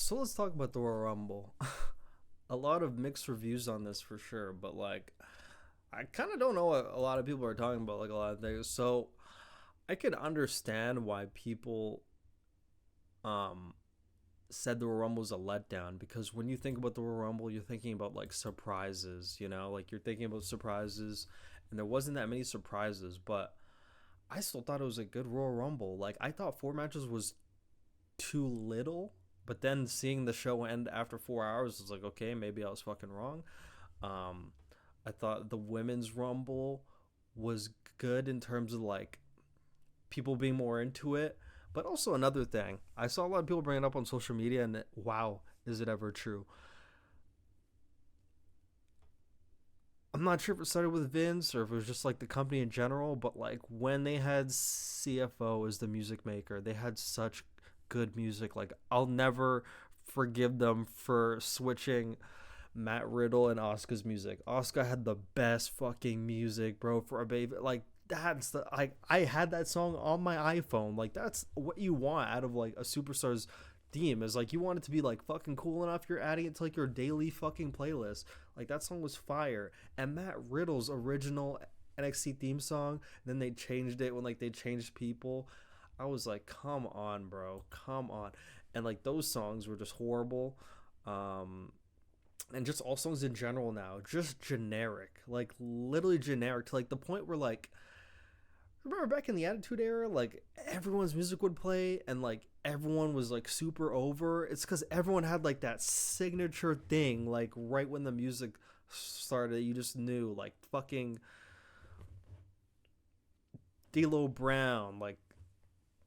So let's talk about the Royal Rumble. A lot of mixed reviews on this for sure, but like I kind of don't know what a lot of people are talking about, like a lot of things. So I can understand why people um said the Royal Rumble was a letdown because when you think about the Royal Rumble, you're thinking about like surprises, like you're thinking about surprises, and there wasn't that many surprises, but I still thought it was a good Royal Rumble. Like I thought four matches was too little, but then seeing the show end after 4 hours was like, okay, maybe I was fucking wrong. Um, I thought the women's rumble was good in terms of like people being more into it. But also another thing, I saw a lot of people bring it up on social media, and wow, is it ever true? I'm not sure if it started with Vince or if it was just like the company in general, but like when they had CFO as the music maker, they had such good music. Like I'll never forgive them for switching Matt Riddle and Oscar's music. Oscar had the best fucking music, bro, for a baby. Like that's the I had that song on my iPhone. Like that's what you want out of like a superstar's theme is like you want it to be like fucking cool enough you're adding it to like your daily fucking playlist. Like that song was fire. And Matt Riddle's original NXT theme song, then they changed it when like they changed people. I was like, come on, bro, come on. And like those songs were just horrible. Um, and just all songs in general now, just generic, like literally generic to like the point where like remember back in the Attitude Era, like everyone's music would play and like everyone was like super over. It's because everyone had like that signature thing, like right when the music started, you just knew like fucking D'Lo Brown, like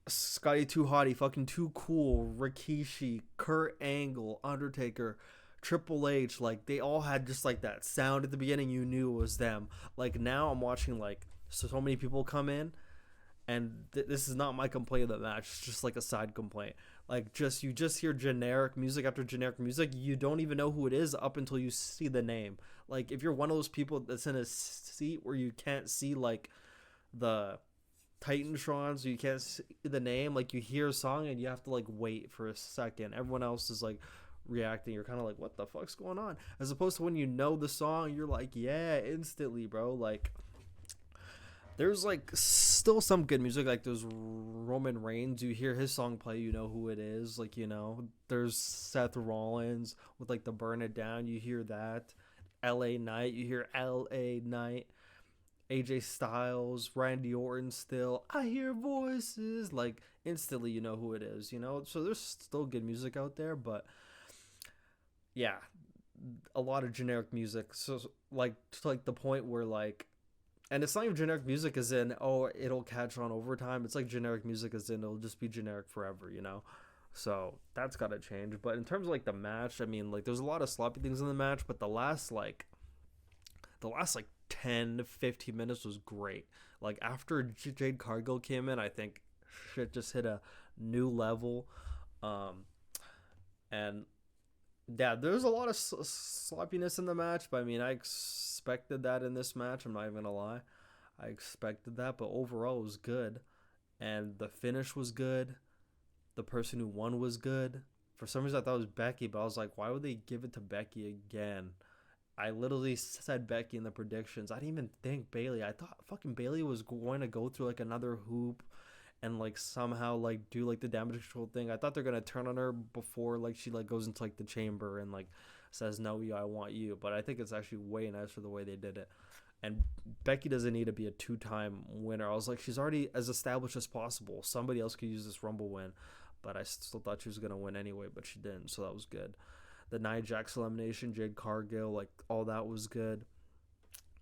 Scotty Too Hottie, fucking Too Cool, Rikishi, Kurt Angle, Undertaker, Triple H, like they all had just like that sound at the beginning. You knew it was them. Like now, I'm watching like so many people come in, and this is not my complaint of the match. It's just like a side complaint. Like just you just hear generic music after generic music. You don't even know who it is up until you see the name. Like if you're one of those people that's in a seat where you can't see like the Titantron, so you can't see the name. Like you hear a song and you have to like wait for a second. Everyone else is like reacting. You're kind of like, what the fuck's going on? As opposed to when you know the song, you're like, yeah, instantly, bro. Like there's like still some good music. Like there's Roman Reigns. You hear his song play, you know who it is. Like there's Seth Rollins with like the Burn It Down. You hear that. L.A. Knight. You hear L.A. Knight. AJ Styles, Randy Orton still. I hear voices. Like instantly you know who it is. So there's still good music out there, but yeah, a lot of generic music. So like to like the point where like and it's not even generic music as in it'll catch on over time. It's like generic music as in it'll just be generic forever. So that's gotta change. But in terms of like the match, I mean like there's a lot of sloppy things in the match, but the last like 10 to 15 minutes was great. Like after Jade Cargill came in, I think shit just hit a new level. Um, and yeah, there's a lot of sloppiness in the match, but I mean, I expected that in this match. I'm not even gonna lie, I expected that, but overall, it was good, and the finish was good. The person who won was good. For some reason, I thought it was Becky, but I was like, why would they give it to Becky again? I literally said Becky in the predictions. I didn't even think Bayley. I thought fucking Bayley was going to go through like another hoop and like somehow like do like the damage control thing. I thought they're gonna turn on her before like she like goes into like the chamber and like says no, I want you. But I think it's actually way nicer the way they did it. And Becky doesn't need to be a two-time winner. I was like, she's already as established as possible. Somebody else could use this Rumble win, but I still thought she was gonna win anyway, but she didn't, so that was good. The Nia Jax elimination, Jade Cargill, like all that was good.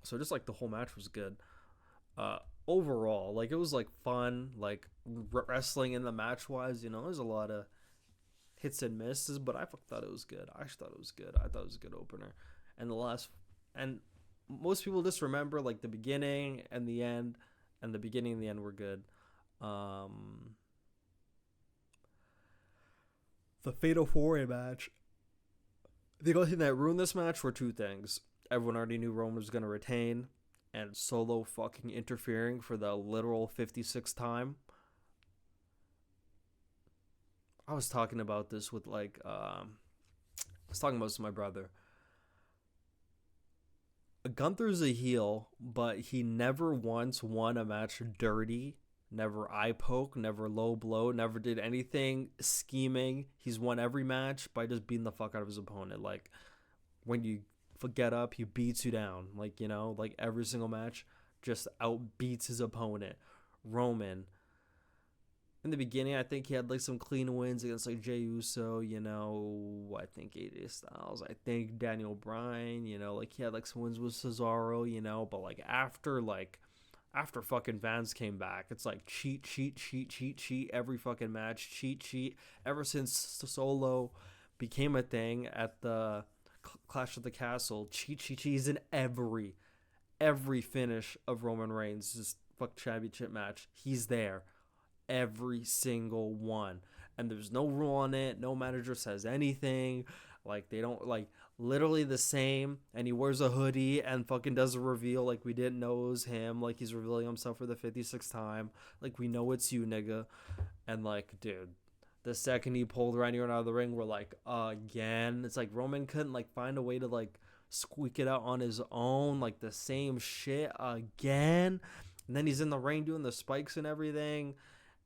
So just like the whole match was good. Uh, Overall, like it was like fun, like wrestling in the match wise. There's a lot of hits and misses, but I thought it was good. I actually thought it was good. I thought it was a good opener, and the last, and most people just remember like the beginning and the end, and the beginning and the end were good. Um, the Fatal Four Way match. The only thing that ruined this match were two things. Everyone already knew Roman was going to retain, and Solo fucking interfering for the literal 56th time. I was talking about this with like I was talking about this with my brother. Gunther's a heel, but he never once won a match dirty. Never eye poke, never low blow, never did anything scheming. He's won every match by just beating the fuck out of his opponent. Like when you get up, he beats you down. Like, you know, like every single match, just outbeats his opponent. Roman, in the beginning, I think he had like some clean wins against like Jey Uso, you know, I think AJ Styles, I think Daniel Bryan, you know, like he had like some wins with Cesaro, you know, but like after fucking Vance came back, it's like cheat every fucking match, cheat. Ever since Solo became a thing at the Clash of the Castle, cheat. He's in every finish of Roman Reigns' just fuck championship match. He's there every single one, and there's no rule on it. No manager says anything. Like they don't like literally the same, and he wears a hoodie and fucking does a reveal like we didn't know it was him, like he's revealing himself for the 56th time, like we know it's you, nigga. And like, dude, the second he pulled Randy Orton out of the ring, we're like, again. It's like Roman couldn't like find a way to like squeak it out on his own, like the same shit again. And then he's in the ring doing the spikes and everything.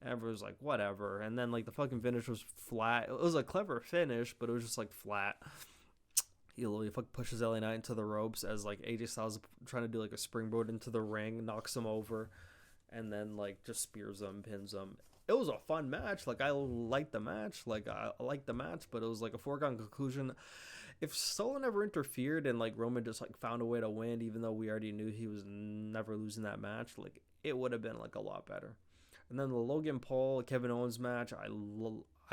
Everyone's like, whatever. And then like the fucking finish was flat. It was a clever finish, but it was just like flat. He literally pushes LA Knight into the ropes as like AJ Styles trying to do like a springboard into the ring, knocks him over, and then like just spears him, pins him. It was a fun match. Like I liked the match. But it was like a foregone conclusion. If Solo never interfered and like Roman just like found a way to win, even though we already knew he was never losing that match, like it would have been like a lot better. And then the Logan Paul Kevin Owens match, I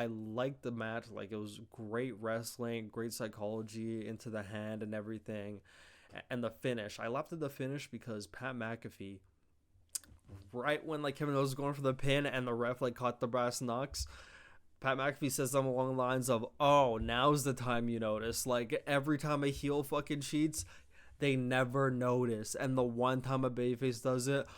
liked the match. Like it was great wrestling, great psychology into the hand and everything. And the finish, I laughed at the finish because Pat McAfee, right when like Kevin Owens was going for the pin and the ref like caught the brass knucks, Pat McAfee says something along the lines of, "Oh, now's the time you notice." Like every time a heel fucking cheats, they never notice, and the one time a babyface does it,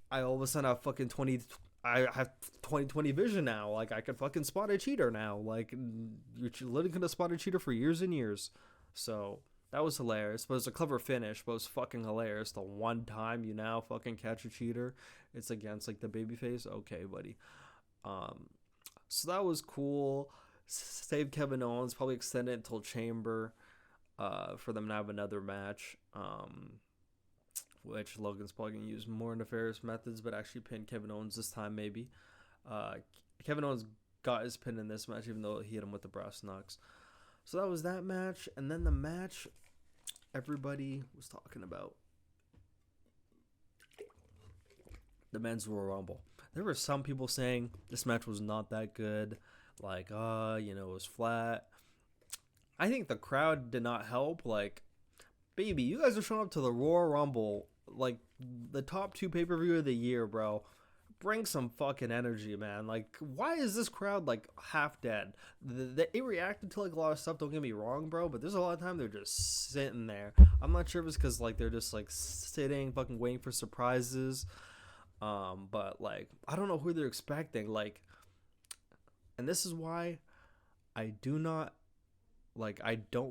I all of a sudden have fucking 20/20 vision now. Like I could fucking spot a cheater now. Like you're literally gonna spot a cheater for years and years. So that was hilarious. But it was a clever finish. But it was fucking hilarious. The one time you now fucking catch a cheater, it's against like the babyface. Okay, buddy. So that was cool. Save Kevin Owens. Probably extend it until Chamber. For them to have another match. Which Logan's probably going to use more nefarious methods, but actually pin Kevin Owens this time, maybe. Kevin Owens got his pin in this match, even though he hit him with the brass knucks. So that was that match. And then the match everybody was talking about, the Men's Royal Rumble. There were some people saying this match was not that good. Like, it was flat. I think the crowd did not help. Like, baby, you guys are showing up to the Royal Rumble, like the top 2 pay-per-view of the year, bro. Bring some fucking energy, man. Like, why is this crowd like half dead? They reacted to like a lot of stuff, don't get me wrong, bro, but there's a lot of time they're just sitting there. I'm not sure if it's because like they're just like sitting fucking waiting for surprises, but like I don't know who they're expecting. Like, and this is why I don't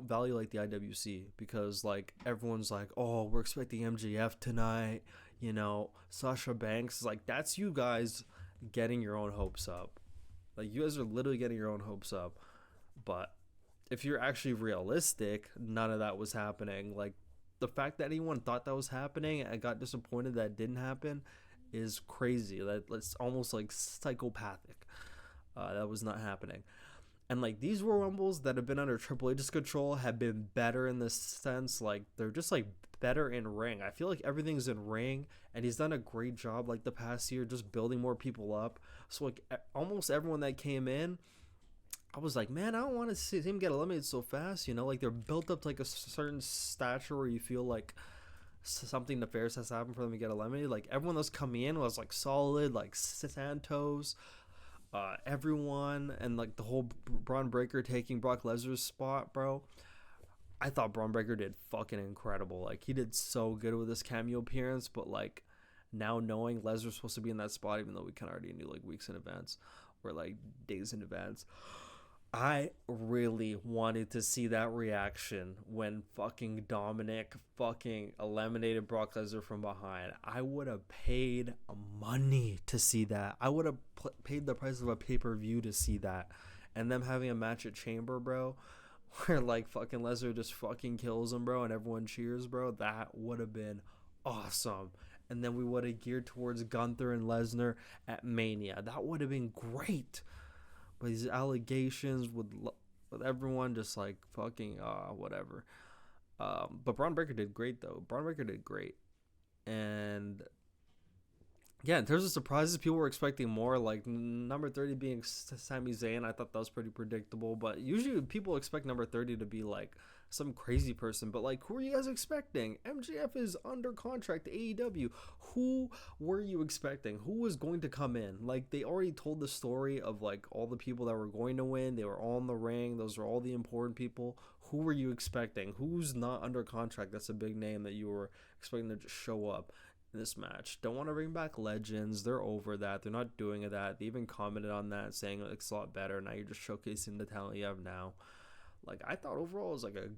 value like the IWC, because like everyone's like, oh, we're expecting MJF tonight, Sasha Banks. Like, that's you guys getting your own hopes up. Like, you guys are literally getting your own hopes up. But if you're actually realistic, none of that was happening. Like, the fact that anyone thought that was happening and got disappointed that it didn't happen is crazy. That's almost like psychopathic. That was not happening. And like these Royal Rumbles that have been under Triple H's control have been better in this sense. Like they're just like better in ring. I feel like everything's in ring, and he's done a great job like the past year just building more people up. So like almost everyone that came in, I was like, man, I don't want to see him get eliminated so fast. Like they're built up to like a certain stature where you feel like something nefarious has happened for them to get eliminated. Like everyone that's coming in was like solid, like Santos. Everyone, and like the whole Braun Breaker taking Brock Lesnar's spot, bro. I thought Braun Breaker did fucking incredible. Like he did so good with this cameo appearance, but like now knowing Lesnar's supposed to be in that spot, even though we kind of already knew like weeks in advance, or like days in advance. I really wanted to see that reaction when fucking Dominic fucking eliminated Brock Lesnar from behind. I would have paid money to see that. I would have paid the price of a pay-per-view to see that. And them having a match at Chamber, bro, where like fucking Lesnar just fucking kills him, bro, and everyone cheers, bro. That would have been awesome. And then we would have geared towards Gunther and Lesnar at Mania. That would have been great. But these allegations with everyone just like fucking whatever. But Braun Breaker did great though. Braun Breaker did great, and yeah, in terms of surprises, people were expecting more. Like number 30 being Sami Zayn, I thought that was pretty predictable. But usually people expect number 30 to be like some crazy person. But like, who are you guys expecting? MJF is under contract to AEW. Who were you expecting? Who was going to come in? Like, they already told the story of like all the people that were going to win. They were all in the ring. Those are all the important people. Who were you expecting? Who's not under contract? That's a big name that you were expecting to just show up in this match. Don't want to bring back legends. They're over that. They're not doing that. They even commented on that, saying it's a lot better. Now you're just showcasing the talent you have now. Like, I thought overall it was like a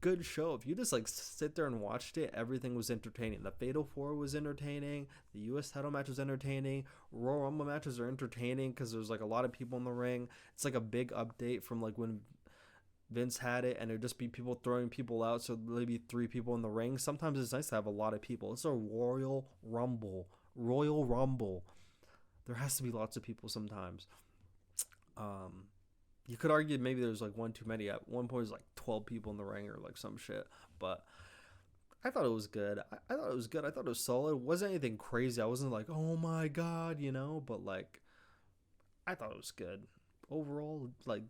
good show. If you just like sit there and watched it, everything was entertaining. The Fatal 4 was entertaining. The US title match was entertaining. Royal Rumble matches are entertaining because there's like a lot of people in the ring. It's like a big update from like when Vince had it, and it'd just be people throwing people out, so maybe 3 people in the ring. Sometimes it's nice to have a lot of people. It's a Royal Rumble. There has to be lots of people sometimes. You could argue maybe there's like one too many. At one point, it was like 12 people in the ring or like some shit. But I thought it was good. I thought it was good. I thought it was solid. It wasn't anything crazy. I wasn't like, oh my god, but like, I thought it was good. Overall, like,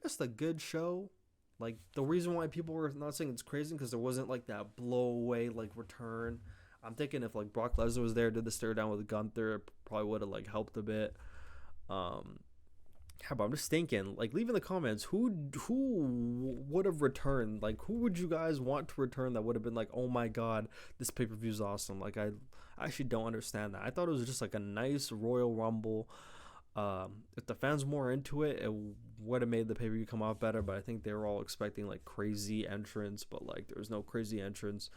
just a good show. Like, the reason why people were not saying it's crazy because there wasn't like that blow away like return. I'm thinking if like Brock Lesnar was there, did the stare down with Gunther, it probably would have like helped a bit. Yeah, but I'm just thinking, like, leave in the comments who would have returned. Like, who would you guys want to return that would have been like, oh my god, this pay-per-view is awesome. Like, I actually don't understand that. I thought it was just like a nice Royal Rumble. If the fans were more into it, it would have made the pay-per-view come out better. But I think they were all expecting like crazy entrance, but like there was no crazy entrance.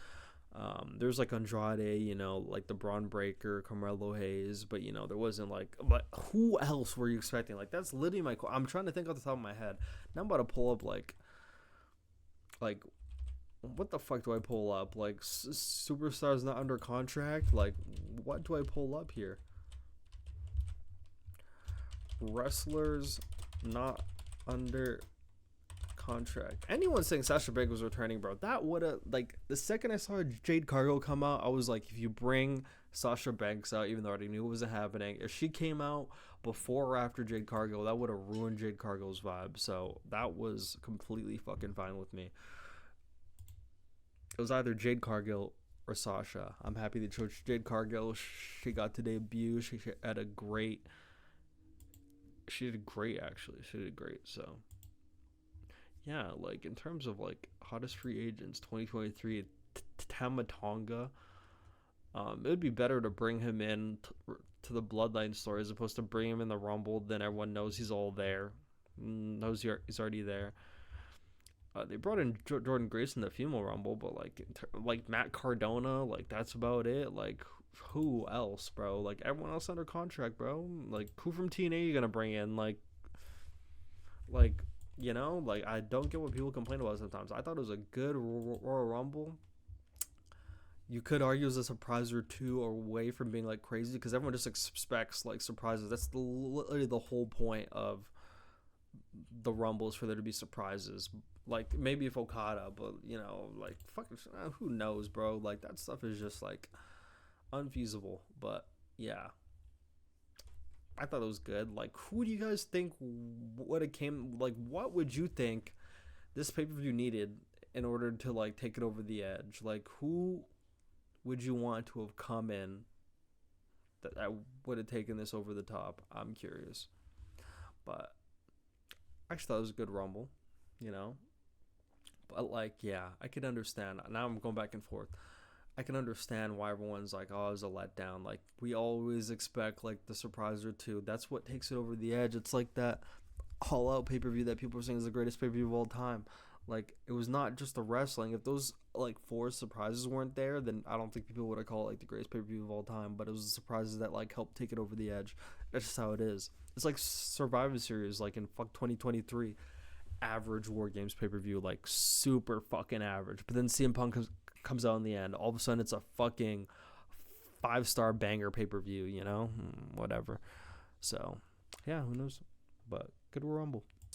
There's like Andrade, like the Braun Breaker, Carmelo Hayes, but there wasn't like, but who else were you expecting? Like, that's literally I'm trying to think off the top of my head. Now I'm about to pull up like what the fuck do I pull up? Like superstars not under contract? Like, what do I pull up here? Wrestlers not under contract. Anyone saying Sasha Banks was returning, bro, that would have, like, the second I saw Jade Cargill come out, I was like, if you bring Sasha Banks out, even though I already knew it wasn't happening, if she came out before or after Jade Cargill, that would have ruined Jade Cargill's vibe. So that was completely fucking fine with me. It was either Jade Cargill or Sasha. I'm happy they chose Jade Cargill. She got to debut. She did great, actually. She did great. So yeah, like, in terms of like hottest free agents 2023, Tama Tonga, it would be better to bring him in to the Bloodline story as opposed to bring him in the Rumble. Then everyone knows he's all there, knows he's already there. They brought in Jordan Grace in the female Rumble, but like Matt Cardona, like, that's about it. Like, who else, bro? Like, everyone else under contract, bro. Like, who from TNA you gonna bring in? Like, I don't get what people complain about sometimes. I thought it was a good Royal Rumble. You could argue as a surprise or two away from being like crazy because everyone just expects like surprises. That's literally the whole point of the Rumbles, for there to be surprises. Like, maybe if Okada, but like, fucking who knows, bro? Like, that stuff is just like unfeasible. But yeah, I thought it was good. Like, who do you guys think would have came? Like, what would you think this pay-per-view needed in order to like take it over the edge? Like, who would you want to have come in that would have taken this over the top? I'm curious. But I actually thought it was a good Rumble, But like, yeah, I could understand. Now I'm going back and forth. I can understand why everyone's like, oh, it was a letdown. Like, we always expect like the surprise or two. That's what takes it over the edge. It's like that All Out pay per view that people are saying is the greatest pay per view of all time. Like, it was not just the wrestling. If those like four surprises weren't there, then I don't think people would have called it like the greatest pay per view of all time. But it was the surprises that like helped take it over the edge. That's just how it is. It's like Survivor Series, like in 2023, average War Games pay per view, like super fucking average. But then CM Punk comes out in the end. All of a sudden, it's a fucking 5-star banger pay per view. You know, whatever. So, yeah, who knows? But good Rumble.